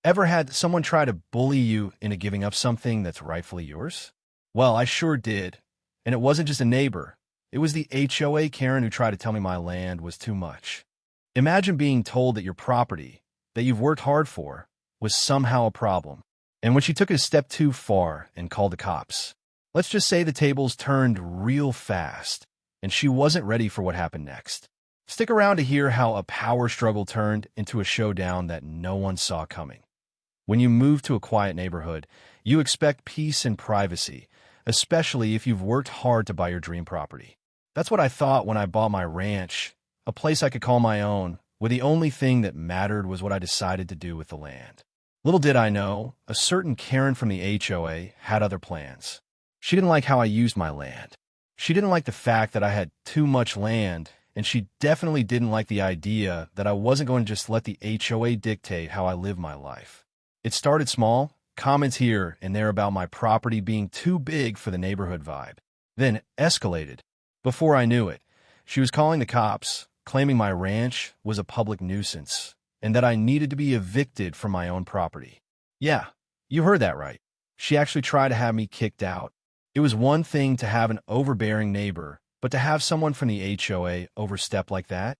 Ever had someone try to bully you into giving up something that's rightfully yours? Well, I sure did. And it wasn't just a neighbor. It was the HOA Karen who tried to tell me my land was too much. Imagine being told that your property, that you've worked hard for, was somehow a problem. And when she took it a step too far and called the cops, let's just say the tables turned real fast, and she wasn't ready for what happened next. Stick around to hear how a power struggle turned into a showdown that no one saw coming. When you move to a quiet neighborhood, you expect peace and privacy, especially if you've worked hard to buy your dream property. That's what I thought when I bought my ranch, a place I could call my own, where the only thing that mattered was what I decided to do with the land. Little did I know, a certain Karen from the HOA had other plans. She didn't like how I used my land. She didn't like the fact that I had too much land, and she definitely didn't like the idea that I wasn't going to just let the HOA dictate how I live my life. It started small, comments here and there about my property being too big for the neighborhood vibe, then escalated. Before I knew it, she was calling the cops, claiming my ranch was a public nuisance, and that I needed to be evicted from my own property. Yeah, you heard that right. She actually tried to have me kicked out. It was one thing to have an overbearing neighbor, but to have someone from the HOA overstep like that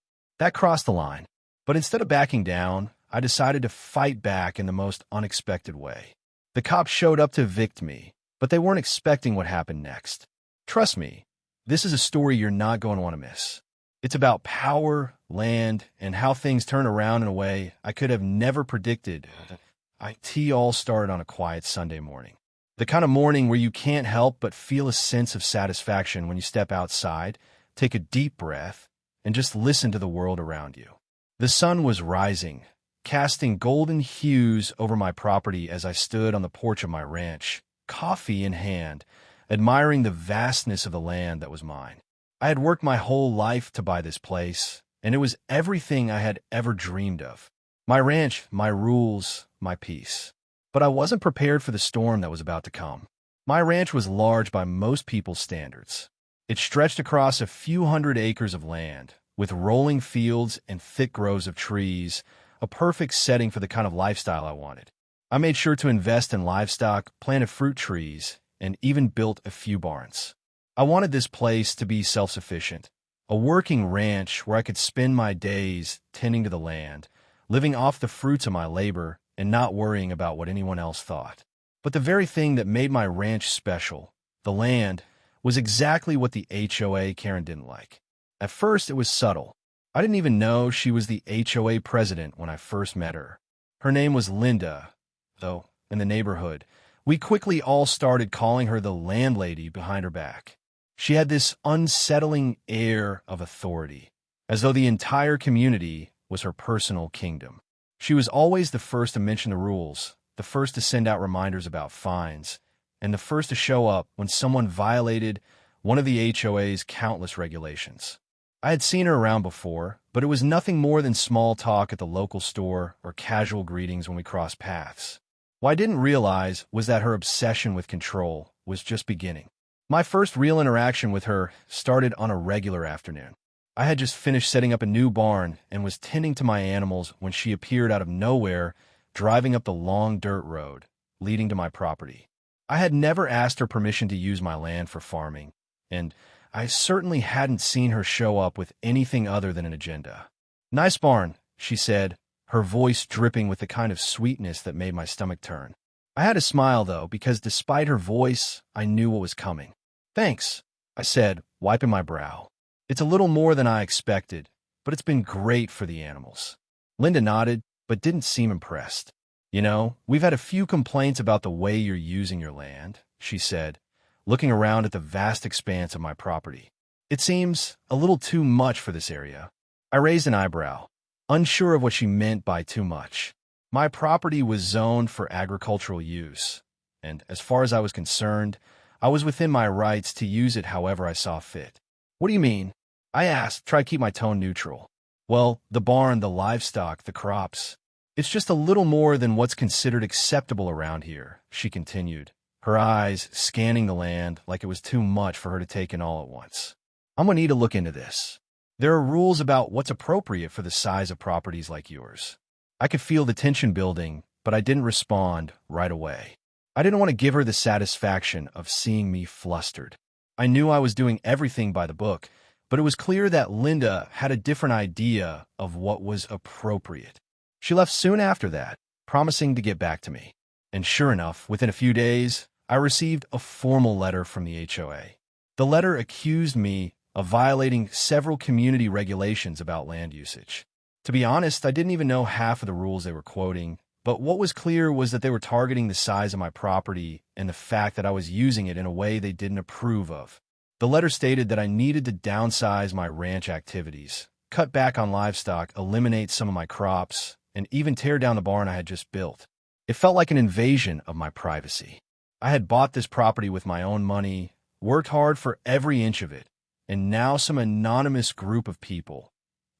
crossed the line. But instead of backing down, I decided to fight back in the most unexpected way. The cops showed up to evict me, but they weren't expecting what happened next. Trust me, this is a story you're not going to want to miss. It's about power, land, and how things turn around in a way I could have never predicted. It all started on a quiet Sunday morning. The kind of morning where you can't help but feel a sense of satisfaction when you step outside, take a deep breath, and just listen to the world around you. The sun was rising, casting golden hues over my property as I stood on the porch of my ranch, coffee in hand, admiring the vastness of the land that was mine. I had worked my whole life to buy this place, and it was everything I had ever dreamed of. My ranch, my rules, my peace. But I wasn't prepared for the storm that was about to come. My ranch was large by most people's standards. It stretched across a few hundred acres of land, with rolling fields and thick groves of trees, a perfect setting for the kind of lifestyle I wanted. I made sure to invest in livestock, planted fruit trees, and even built a few barns. I wanted this place to be self-sufficient, a working ranch where I could spend my days tending to the land, living off the fruits of my labor, and not worrying about what anyone else thought. But the very thing that made my ranch special, the land, was exactly what the HOA Karen didn't like. At first, it was subtle. I didn't even know she was the HOA president when I first met her. Her name was Linda, though, in the neighborhood. We quickly all started calling her the landlady behind her back. She had this unsettling air of authority, as though the entire community was her personal kingdom. She was always the first to mention the rules, the first to send out reminders about fines, and the first to show up when someone violated one of the HOA's countless regulations. I had seen her around before, but it was nothing more than small talk at the local store or casual greetings when we crossed paths. What I didn't realize was that her obsession with control was just beginning. My first real interaction with her started on a regular afternoon. I had just finished setting up a new barn and was tending to my animals when she appeared out of nowhere, driving up the long dirt road leading to my property. I had never asked her permission to use my land for farming, and I certainly hadn't seen her show up with anything other than an agenda. "Nice barn," she said, her voice dripping with the kind of sweetness that made my stomach turn. I had to smile, though, because despite her voice, I knew what was coming. "Thanks," I said, wiping my brow. "It's a little more than I expected, but it's been great for the animals." Linda nodded, but didn't seem impressed. "You know, we've had a few complaints about the way you're using your land," she said, looking around at the vast expanse of my property. "It seems a little too much for this area." I raised an eyebrow, unsure of what she meant by too much. My property was zoned for agricultural use, and as far as I was concerned, I was within my rights to use it however I saw fit. "What do you mean?" I asked, trying to keep my tone neutral. "Well, the barn, the livestock, the crops. It's just a little more than what's considered acceptable around here," she continued, her eyes scanning the land like it was too much for her to take in all at once. "I'm going to need to look into this. There are rules about what's appropriate for the size of properties like yours." I could feel the tension building, but I didn't respond right away. I didn't want to give her the satisfaction of seeing me flustered. I knew I was doing everything by the book, but it was clear that Linda had a different idea of what was appropriate. She left soon after that, promising to get back to me. And sure enough, within a few days, I received a formal letter from the HOA. The letter accused me of violating several community regulations about land usage. To be honest, I didn't even know half of the rules they were quoting, but what was clear was that they were targeting the size of my property and the fact that I was using it in a way they didn't approve of. The letter stated that I needed to downsize my ranch activities, cut back on livestock, eliminate some of my crops, and even tear down the barn I had just built. It felt like an invasion of my privacy. I had bought this property with my own money, worked hard for every inch of it, and now some anonymous group of people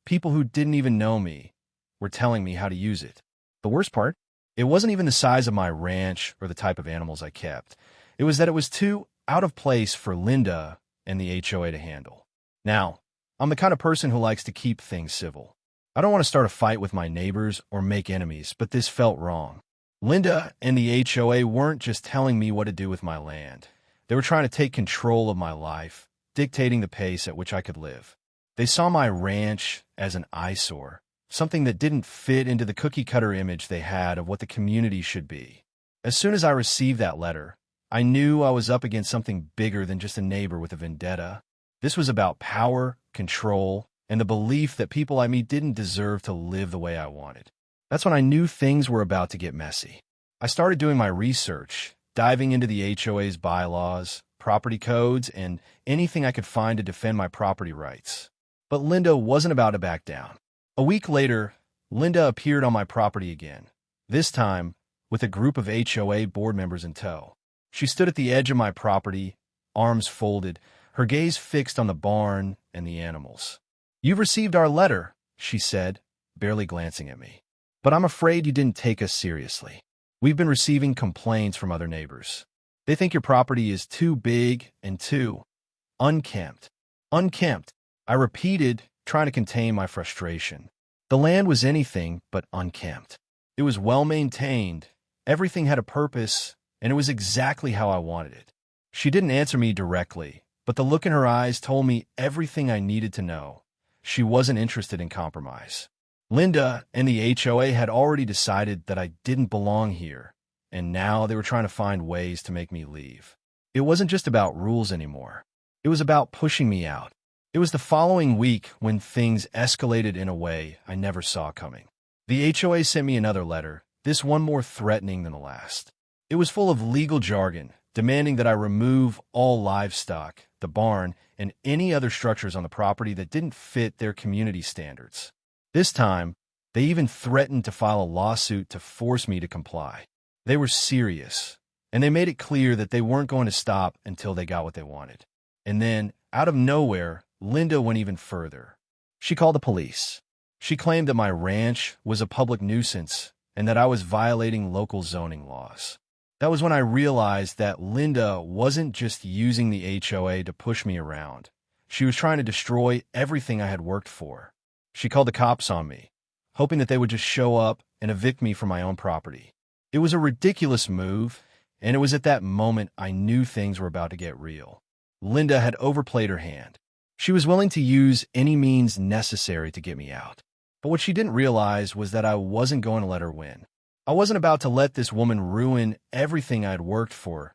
who didn't even know me, were telling me how to use it. The worst part? It wasn't even the size of my ranch or the type of animals I kept. It was that it was too out of place for Linda and the HOA to handle. Now, I'm the kind of person who likes to keep things civil. I don't want to start a fight with my neighbors or make enemies, but this felt wrong. Linda and the HOA weren't just telling me what to do with my land. They were trying to take control of my life, dictating the pace at which I could live. They saw my ranch as an eyesore, something that didn't fit into the cookie-cutter image they had of what the community should be. As soon as I received that letter, I knew I was up against something bigger than just a neighbor with a vendetta. This was about power, control, and the belief that people like me didn't deserve to live the way I wanted. That's when I knew things were about to get messy. I started doing my research, diving into the HOA's bylaws, property codes, and anything I could find to defend my property rights. But Linda wasn't about to back down. A week later, Linda appeared on my property again, this time with a group of HOA board members in tow. She stood at the edge of my property, arms folded, her gaze fixed on the barn and the animals. "You've received our letter," she said, barely glancing at me. "But I'm afraid you didn't take us seriously. We've been receiving complaints from other neighbors. They think your property is too big and too unkempt." Unkempt, I repeated, trying to contain my frustration. The land was anything but unkempt. It was well-maintained, everything had a purpose, and it was exactly how I wanted it. She didn't answer me directly, but the look in her eyes told me everything I needed to know. She wasn't interested in compromise. Linda and the HOA had already decided that I didn't belong here, and now they were trying to find ways to make me leave. It wasn't just about rules anymore. It was about pushing me out. It was the following week when things escalated in a way I never saw coming. The HOA sent me another letter, this one more threatening than the last. It was full of legal jargon, demanding that I remove all livestock, the barn, and any other structures on the property that didn't fit their community standards. This time, they even threatened to file a lawsuit to force me to comply. They were serious, and they made it clear that they weren't going to stop until they got what they wanted. And then, out of nowhere, Linda went even further. She called the police. She claimed that my ranch was a public nuisance and that I was violating local zoning laws. That was when I realized that Linda wasn't just using the HOA to push me around. She was trying to destroy everything I had worked for. She called the cops on me, hoping that they would just show up and evict me from my own property. It was a ridiculous move, and it was at that moment I knew things were about to get real. Linda had overplayed her hand. She was willing to use any means necessary to get me out. But what she didn't realize was that I wasn't going to let her win. I wasn't about to let this woman ruin everything I had worked for,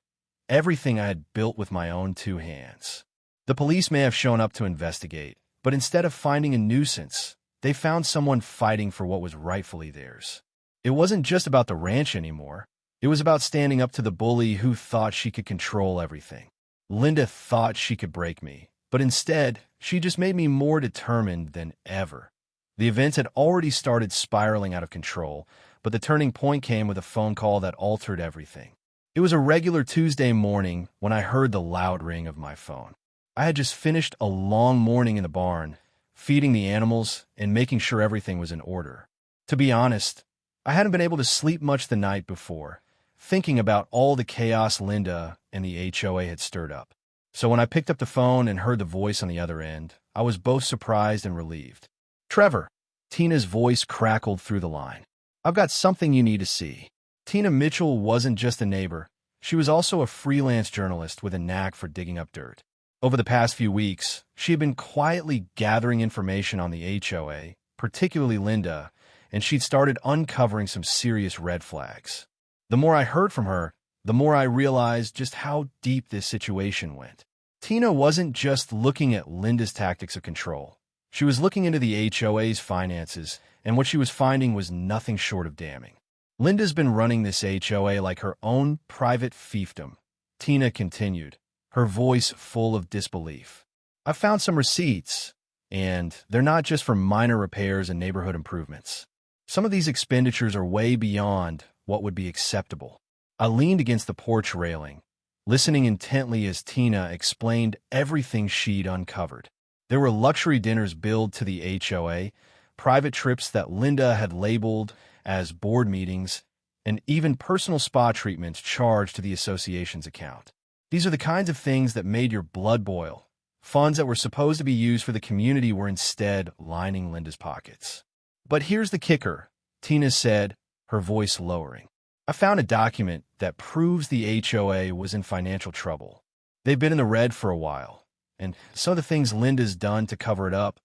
everything I had built with my own two hands. The police may have shown up to investigate, but instead of finding a nuisance, they found someone fighting for what was rightfully theirs. It wasn't just about the ranch anymore. It was about standing up to the bully who thought she could control everything. Linda thought she could break me, but instead, she just made me more determined than ever. The events had already started spiraling out of control, but the turning point came with a phone call that altered everything. It was a regular Tuesday morning when I heard the loud ring of my phone. I had just finished a long morning in the barn, feeding the animals and making sure everything was in order. To be honest, I hadn't been able to sleep much the night before, thinking about all the chaos Linda and the HOA had stirred up. So when I picked up the phone and heard the voice on the other end, I was both surprised and relieved. "Trevor," Tina's voice crackled through the line. "I've got something you need to see." Tina Mitchell wasn't just a neighbor. She was also a freelance journalist with a knack for digging up dirt. Over the past few weeks, she had been quietly gathering information on the HOA, particularly Linda, and she'd started uncovering some serious red flags. The more I heard from her, the more I realized just how deep this situation went. Tina wasn't just looking at Linda's tactics of control. She was looking into the HOA's finances, and what she was finding was nothing short of damning. Linda's been running this HOA like her own private fiefdom, Tina continued, her voice full of disbelief. I found some receipts, and they're not just for minor repairs and neighborhood improvements. Some of these expenditures are way beyond what would be acceptable. I leaned against the porch railing, listening intently as Tina explained everything she'd uncovered. There were luxury dinners billed to the HOA, private trips that Linda had labeled as board meetings, and even personal spa treatments charged to the association's account. These are the kinds of things that made your blood boil. Funds that were supposed to be used for the community were instead lining Linda's pockets. But here's the kicker, Tina said, her voice lowering. I found a document that proves the HOA was in financial trouble. They've been in the red for a while, and some of the things Linda's done to cover it up,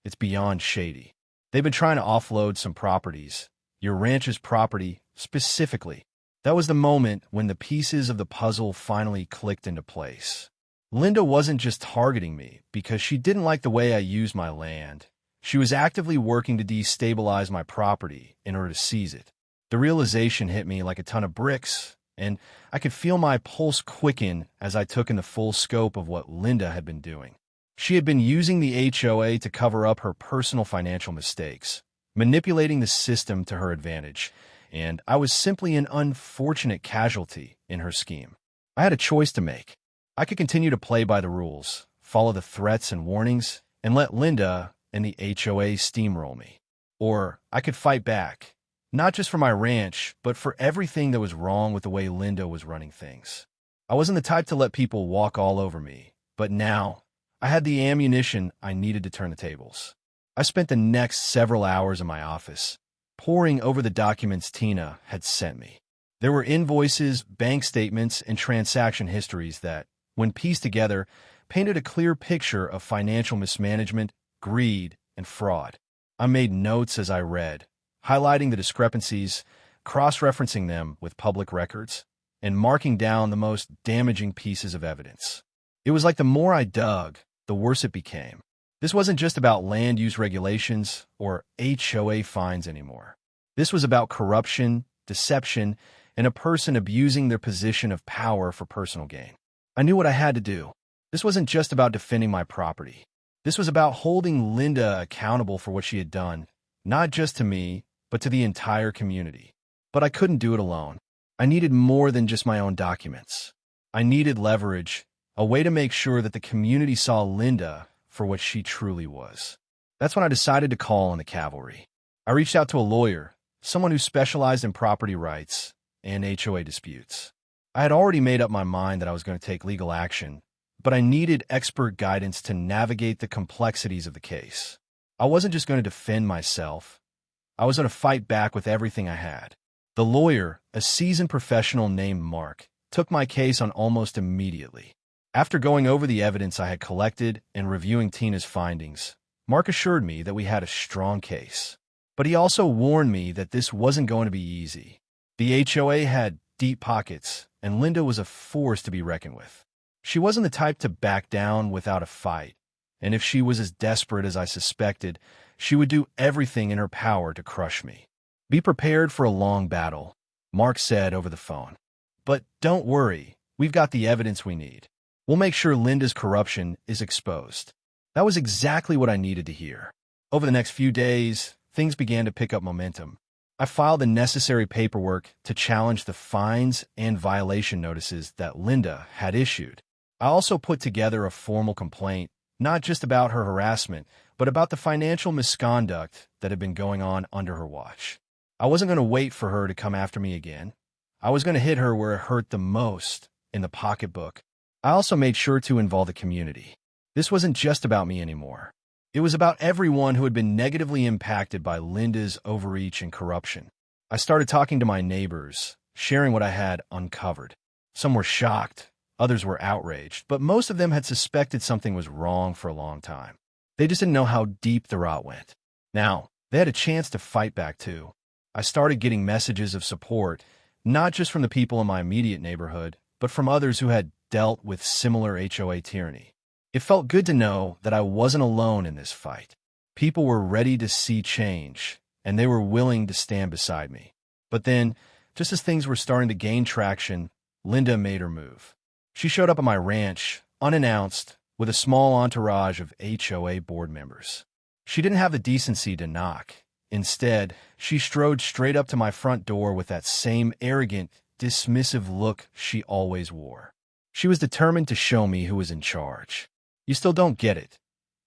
it's beyond shady. They've been trying to offload some properties, your ranch's property specifically. That was the moment when the pieces of the puzzle finally clicked into place. Linda wasn't just targeting me because she didn't like the way I used my land. She was actively working to destabilize my property in order to seize it. The realization hit me like a ton of bricks, and I could feel my pulse quicken as I took in the full scope of what Linda had been doing. She had been using the HOA to cover up her personal financial mistakes, manipulating the system to her advantage, and I was simply an unfortunate casualty in her scheme. I had a choice to make. I could continue to play by the rules, follow the threats and warnings, and let Linda and the HOA steamroll me. Or I could fight back, not just for my ranch, but for everything that was wrong with the way Linda was running things. I wasn't the type to let people walk all over me, but now I had the ammunition I needed to turn the tables. I spent the next several hours in my office, poring over the documents Tina had sent me. There were invoices, bank statements, and transaction histories that, when pieced together, painted a clear picture of financial mismanagement, greed, and fraud. I made notes as I read, highlighting the discrepancies, cross-referencing them with public records, and marking down the most damaging pieces of evidence. It was like the more I dug, the worse it became. This wasn't just about land use regulations or HOA fines anymore. This was about corruption, deception, and a person abusing their position of power for personal gain. I knew what I had to do. This wasn't just about defending my property. This was about holding Linda accountable for what she had done, not just to me, but to the entire community. But I couldn't do it alone. I needed more than just my own documents. I needed leverage, a way to make sure that the community saw Linda for what she truly was. That's when I decided to call on the cavalry. I reached out to a lawyer, someone who specialized in property rights and HOA disputes. I had already made up my mind that I was going to take legal action, but I needed expert guidance to navigate the complexities of the case. I wasn't just going to defend myself. I was going to fight back with everything I had. The lawyer, a seasoned professional named Mark, took my case on almost immediately. After going over the evidence I had collected and reviewing Tina's findings, Mark assured me that we had a strong case. But he also warned me that this wasn't going to be easy. The HOA had deep pockets, and Linda was a force to be reckoned with. She wasn't the type to back down without a fight, and if she was as desperate as I suspected, she would do everything in her power to crush me. Be prepared for a long battle, Mark said over the phone. But don't worry, we've got the evidence we need. We'll make sure Linda's corruption is exposed. That was exactly what I needed to hear. Over the next few days, things began to pick up momentum. I filed the necessary paperwork to challenge the fines and violation notices that Linda had issued. I also put together a formal complaint, not just about her harassment, but about the financial misconduct that had been going on under her watch. I wasn't going to wait for her to come after me again. I was going to hit her where it hurt the most, in the pocketbook. I also made sure to involve the community. This wasn't just about me anymore. It was about everyone who had been negatively impacted by Linda's overreach and corruption. I started talking to my neighbors, sharing what I had uncovered. Some were shocked, others were outraged, but most of them had suspected something was wrong for a long time. They just didn't know how deep the rot went. Now, they had a chance to fight back too. I started getting messages of support, not just from the people in my immediate neighborhood, but from others who had dealt with similar HOA tyranny. It felt good to know that I wasn't alone in this fight. People were ready to see change, and they were willing to stand beside me. But then, just as things were starting to gain traction, Linda made her move. She showed up at my ranch, unannounced, with a small entourage of HOA board members. She didn't have the decency to knock. Instead, she strode straight up to my front door with that same arrogant, dismissive look she always wore. She was determined to show me who was in charge. "You still don't get it,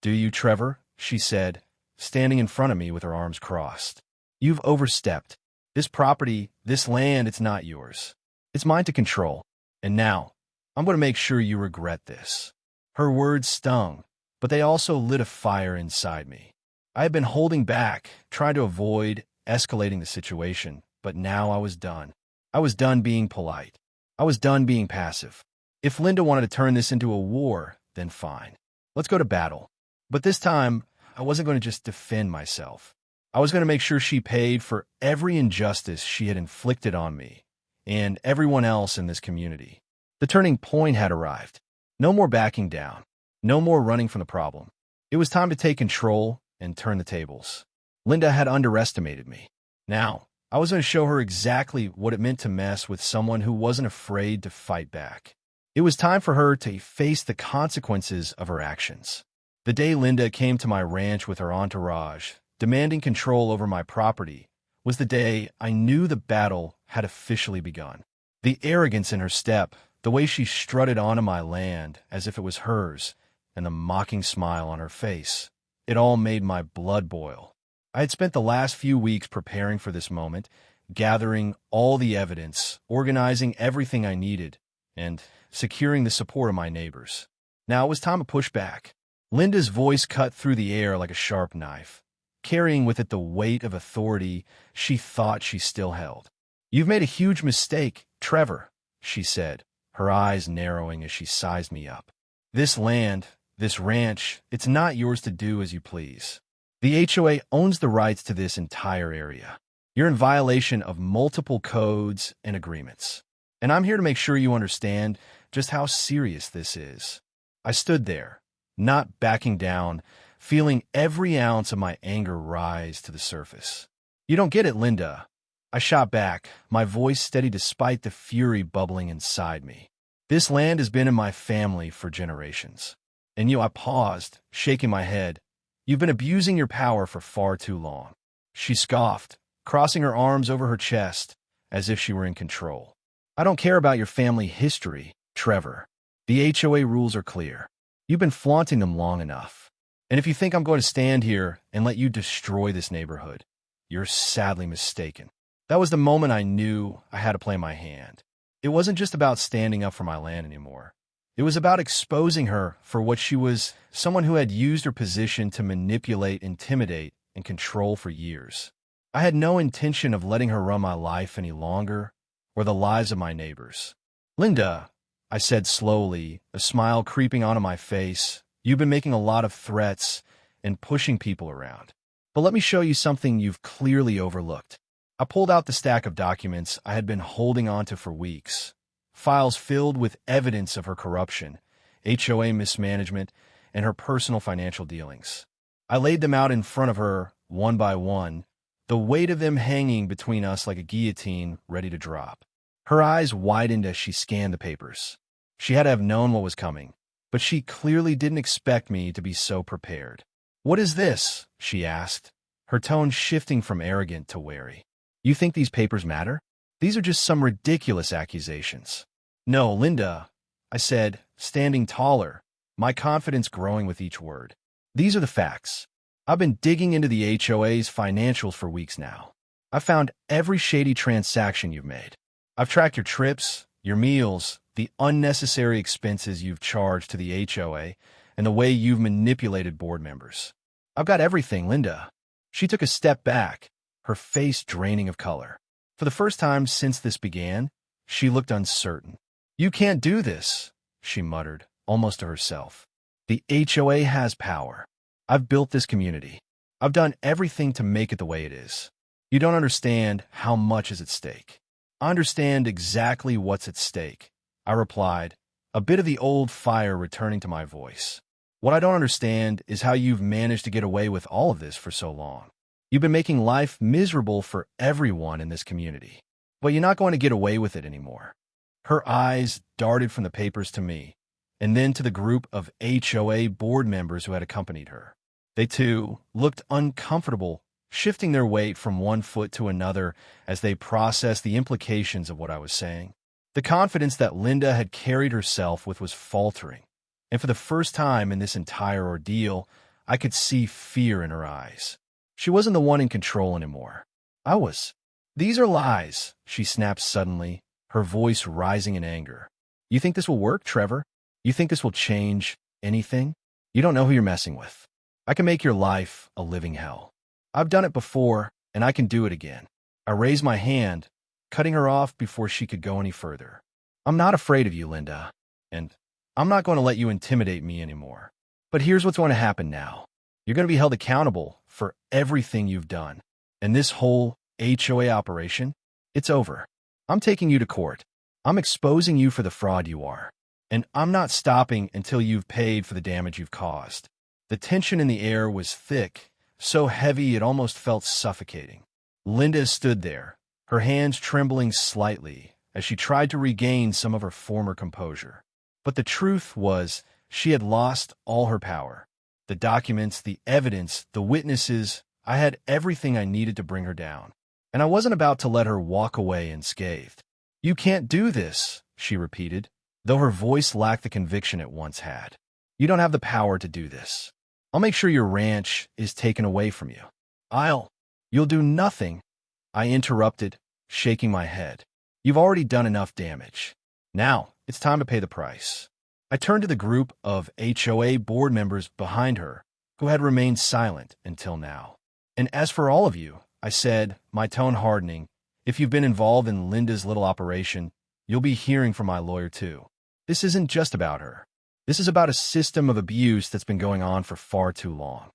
do you, Trevor?" she said, standing in front of me with her arms crossed. "You've overstepped. This property, this land, it's not yours. It's mine to control. And now, I'm going to make sure you regret this." Her words stung, but they also lit a fire inside me. I had been holding back, trying to avoid escalating the situation, but now I was done. I was done being polite. I was done being passive. If Linda wanted to turn this into a war, then fine. Let's go to battle. But this time, I wasn't going to just defend myself. I was going to make sure she paid for every injustice she had inflicted on me and everyone else in this community. The turning point had arrived. No more backing down. No more running from the problem. It was time to take control and turn the tables. Linda had underestimated me. Now, I was going to show her exactly what it meant to mess with someone who wasn't afraid to fight back. It was time for her to face the consequences of her actions. The day Linda came to my ranch with her entourage, demanding control over my property, was the day I knew the battle had officially begun. The arrogance in her step, the way she strutted onto my land as if it was hers, and the mocking smile on her face, it all made my blood boil. I had spent the last few weeks preparing for this moment, gathering all the evidence, organizing everything I needed, and securing the support of my neighbors. Now it was time to push back. Linda's voice cut through the air like a sharp knife, carrying with it the weight of authority she thought she still held. "You've made a huge mistake, Trevor," she said, her eyes narrowing as she sized me up. "This land, this ranch, it's not yours to do as you please. The HOA owns the rights to this entire area. You're in violation of multiple codes and agreements. And I'm here to make sure you understand just how serious this is." I stood there, not backing down, feeling every ounce of my anger rise to the surface. "You don't get it, Linda." I shot back, my voice steady despite the fury bubbling inside me. "This land has been in my family for generations. And I paused, shaking my head. "You've been abusing your power for far too long." She scoffed, crossing her arms over her chest, as if she were in control. "I don't care about your family history, Trevor. The HOA rules are clear. You've been flaunting them long enough. And if you think I'm going to stand here and let you destroy this neighborhood, you're sadly mistaken." That was the moment I knew I had to play my hand. It wasn't just about standing up for my land anymore. It was about exposing her for what she was, someone who had used her position to manipulate, intimidate, and control for years. I had no intention of letting her run my life any longer, or the lives of my neighbors. "Linda," I said slowly, a smile creeping onto my face, "you've been making a lot of threats and pushing people around. But let me show you something you've clearly overlooked." I pulled out the stack of documents I had been holding onto for weeks, files filled with evidence of her corruption, HOA mismanagement, and her personal financial dealings. I laid them out in front of her, one by one, the weight of them hanging between us like a guillotine ready to drop. Her eyes widened as she scanned the papers. She had to have known what was coming, but she clearly didn't expect me to be so prepared. "What is this?" she asked, her tone shifting from arrogant to wary. "You think these papers matter? These are just some ridiculous accusations." "No, Linda," I said, standing taller, my confidence growing with each word. "These are the facts. I've been digging into the HOA's financials for weeks now. I've found every shady transaction you've made. I've tracked your trips, your meals, the unnecessary expenses you've charged to the HOA, and the way you've manipulated board members. I've got everything, Linda." She took a step back, her face draining of color. For the first time since this began, she looked uncertain. "You can't do this," she muttered, almost to herself. "The HOA has power. I've built this community. I've done everything to make it the way it is. You don't understand how much is at stake." "I understand exactly what's at stake," I replied, a bit of the old fire returning to my voice. "What I don't understand is how you've managed to get away with all of this for so long. You've been making life miserable for everyone in this community, but you're not going to get away with it anymore." Her eyes darted from the papers to me, and then to the group of HOA board members who had accompanied her. They, too, looked uncomfortable, shifting their weight from one foot to another as they processed the implications of what I was saying. The confidence that Linda had carried herself with was faltering, and for the first time in this entire ordeal, I could see fear in her eyes. She wasn't the one in control anymore. I was. "These are lies," she snapped suddenly, her voice rising in anger. "You think this will work, Trevor? You think this will change anything? You don't know who you're messing with. I can make your life a living hell. I've done it before, and I can do it again." I raised my hand, cutting her off before she could go any further. "I'm not afraid of you, Linda, and I'm not going to let you intimidate me anymore. But here's what's going to happen now. You're going to be held accountable for everything you've done. And this whole HOA operation, it's over. I'm taking you to court. I'm exposing you for the fraud you are. And I'm not stopping until you've paid for the damage you've caused." The tension in the air was thick, so heavy it almost felt suffocating. Linda stood there, her hands trembling slightly as she tried to regain some of her former composure. But the truth was, she had lost all her power. The documents, the evidence, the witnesses, I had everything I needed to bring her down. And I wasn't about to let her walk away unscathed. "You can't do this," she repeated, though her voice lacked the conviction it once had. "You don't have the power to do this. I'll make sure your ranch is taken away from you." You'll do nothing," I interrupted, shaking my head. "You've already done enough damage. Now, it's time to pay the price." I turned to the group of HOA board members behind her, who had remained silent until now. "And as for all of you," I said, my tone hardening, "if you've been involved in Linda's little operation, you'll be hearing from my lawyer too. This isn't just about her. This is about a system of abuse that's been going on for far too long."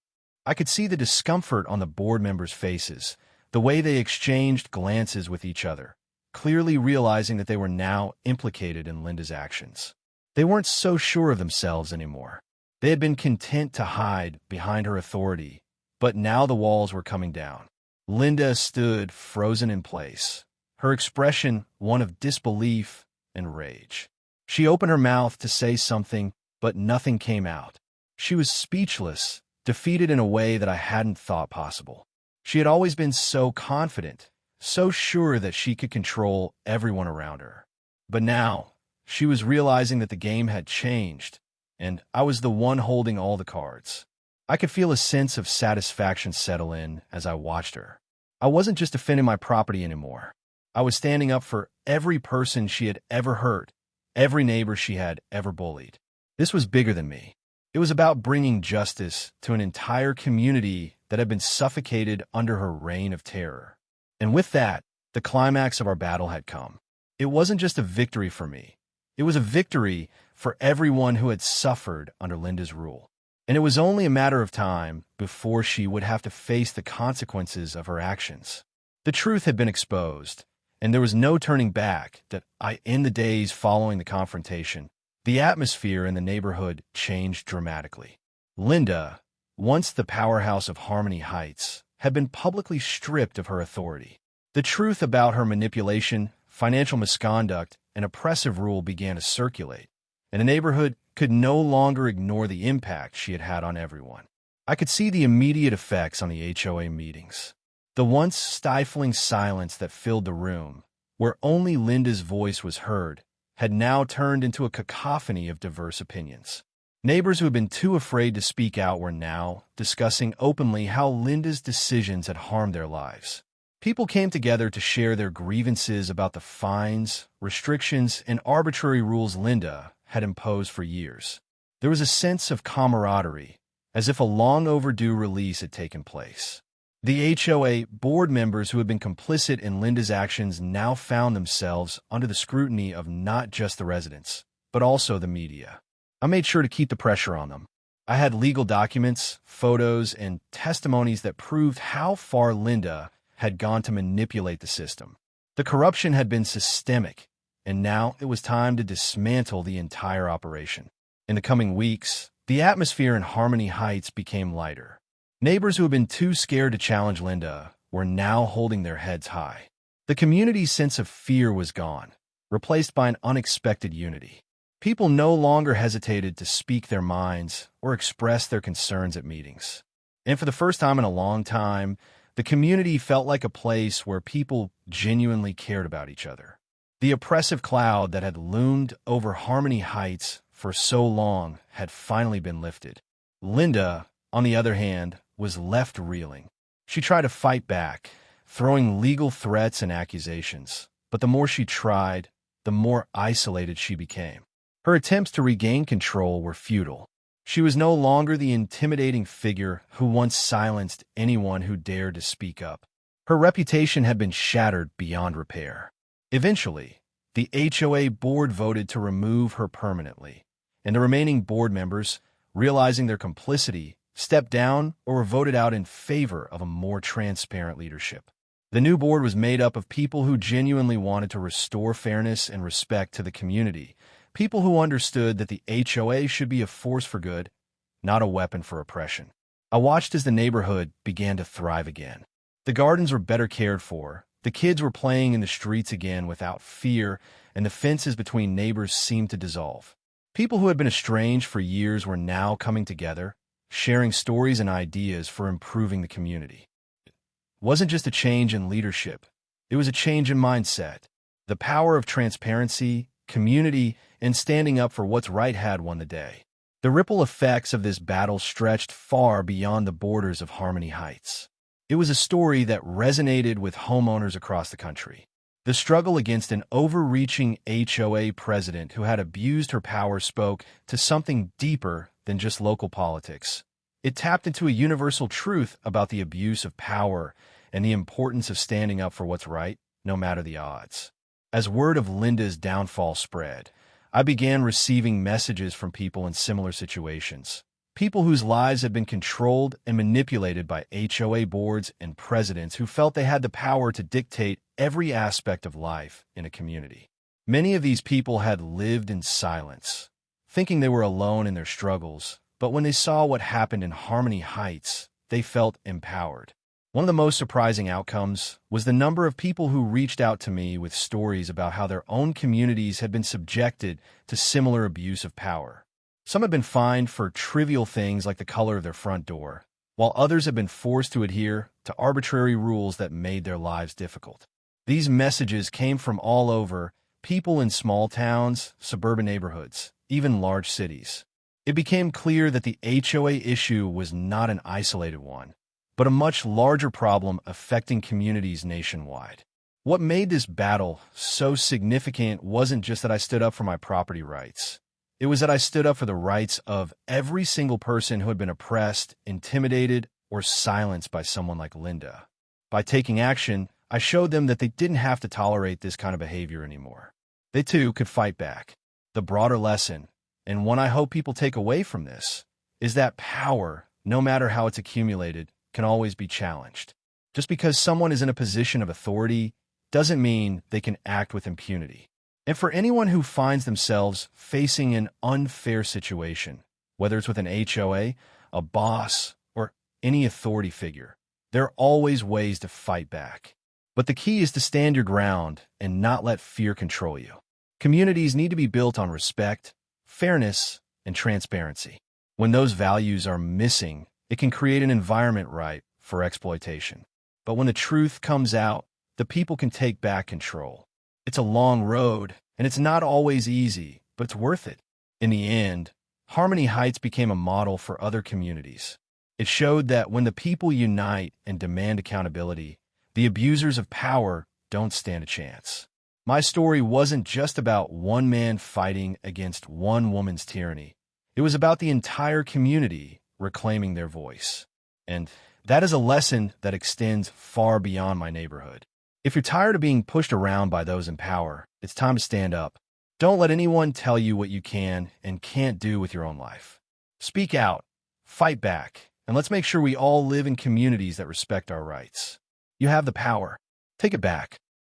I could see the discomfort on the board members' faces, the way they exchanged glances with each other, clearly realizing that they were now implicated in Linda's actions. They weren't so sure of themselves anymore. They had been content to hide behind her authority, but now the walls were coming down. Linda stood frozen in place, her expression one of disbelief and rage. She opened her mouth to say something, but nothing came out. She was speechless, defeated in a way that I hadn't thought possible. She had always been so confident, so sure that she could control everyone around her. But now, she was realizing that the game had changed, and I was the one holding all the cards. I could feel a sense of satisfaction settle in as I watched her. I wasn't just defending my property anymore. I was standing up for every person she had ever hurt, every neighbor she had ever bullied. This was bigger than me. It was about bringing justice to an entire community that had been suffocated under her reign of terror. And with that, the climax of our battle had come. It wasn't just a victory for me. It was a victory for everyone who had suffered under Linda's rule. And it was only a matter of time before she would have to face the consequences of her actions. The truth had been exposed, and there was no turning back. In the days following the confrontation, the atmosphere in the neighborhood changed dramatically. Linda, once the powerhouse of Harmony Heights, had been publicly stripped of her authority. The truth about her manipulation, financial misconduct, and oppressive rule began to circulate, and the neighborhood could no longer ignore the impact she had had on everyone. I could see the immediate effects on the HOA meetings. The once stifling silence that filled the room, where only Linda's voice was heard, had now turned into a cacophony of diverse opinions. Neighbors who had been too afraid to speak out were now discussing openly how Linda's decisions had harmed their lives. People came together to share their grievances about the fines, restrictions, and arbitrary rules Linda had imposed for years. There was a sense of camaraderie, as if a long overdue release had taken place. The HOA board members who had been complicit in Linda's actions now found themselves under the scrutiny of not just the residents, but also the media. I made sure to keep the pressure on them. I had legal documents, photos, and testimonies that proved how far Linda had gone to manipulate the system. The corruption had been systemic, and now it was time to dismantle the entire operation. In the coming weeks, the atmosphere in Harmony Heights became lighter. Neighbors who had been too scared to challenge Linda were now holding their heads high. The community's sense of fear was gone, replaced by an unexpected unity. People no longer hesitated to speak their minds or express their concerns at meetings. And for the first time in a long time, the community felt like a place where people genuinely cared about each other. The oppressive cloud that had loomed over Harmony Heights for so long had finally been lifted. Linda, on the other hand, was left reeling. She tried to fight back, throwing legal threats and accusations, but the more she tried, the more isolated she became. Her attempts to regain control were futile. She was no longer the intimidating figure who once silenced anyone who dared to speak up. Her reputation had been shattered beyond repair. Eventually, the HOA board voted to remove her permanently, and the remaining board members, realizing their complicity, stepped down or were voted out in favor of a more transparent leadership. The new board was made up of people who genuinely wanted to restore fairness and respect to the community, people who understood that the HOA should be a force for good, not a weapon for oppression. I watched as the neighborhood began to thrive again. The gardens were better cared for, the kids were playing in the streets again without fear, and the fences between neighbors seemed to dissolve. People who had been estranged for years were now coming together, sharing stories and ideas for improving the community. It wasn't just a change in leadership, it was a change in mindset. The power of transparency, community, and standing up for what's right had won the day. The ripple effects of this battle stretched far beyond the borders of Harmony Heights. It was a story that resonated with homeowners across the country. The struggle against an overreaching HOA president who had abused her power spoke to something deeper than just local politics. It tapped into a universal truth about the abuse of power and the importance of standing up for what's right, no matter the odds. As word of Linda's downfall spread, I began receiving messages from people in similar situations. People whose lives had been controlled and manipulated by HOA boards and presidents who felt they had the power to dictate every aspect of life in a community. Many of these people had lived in silence, thinking they were alone in their struggles, but when they saw what happened in Harmony Heights, they felt empowered. One of the most surprising outcomes was the number of people who reached out to me with stories about how their own communities had been subjected to similar abuse of power. Some had been fined for trivial things like the color of their front door, while others had been forced to adhere to arbitrary rules that made their lives difficult. These messages came from all over, people in small towns, suburban neighborhoods, even large cities. It became clear that the HOA issue was not an isolated one, but a much larger problem affecting communities nationwide. What made this battle so significant wasn't just that I stood up for my property rights. It was that I stood up for the rights of every single person who had been oppressed, intimidated, or silenced by someone like Linda. By taking action, I showed them that they didn't have to tolerate this kind of behavior anymore. They too could fight back. The broader lesson, and one I hope people take away from this, is that power, no matter how it's accumulated, can always be challenged. Just because someone is in a position of authority doesn't mean they can act with impunity. And for anyone who finds themselves facing an unfair situation, whether it's with an HOA, a boss, or any authority figure, there are always ways to fight back. But the key is to stand your ground and not let fear control you. Communities need to be built on respect, fairness, and transparency. When those values are missing, it can create an environment ripe for exploitation. But when the truth comes out, the people can take back control. It's a long road, and it's not always easy, but it's worth it. In the end, Harmony Heights became a model for other communities. It showed that when the people unite and demand accountability, the abusers of power don't stand a chance. My story wasn't just about one man fighting against one woman's tyranny. It was about the entire community reclaiming their voice. And That is a lesson that extends far beyond my neighborhood. If you're tired of being pushed around by those in power, it's time to stand up. Don't let anyone tell you what you can and can't do with your own life. Speak out, fight back, and let's make sure we all live in communities that respect our rights. You have the power. Take it back.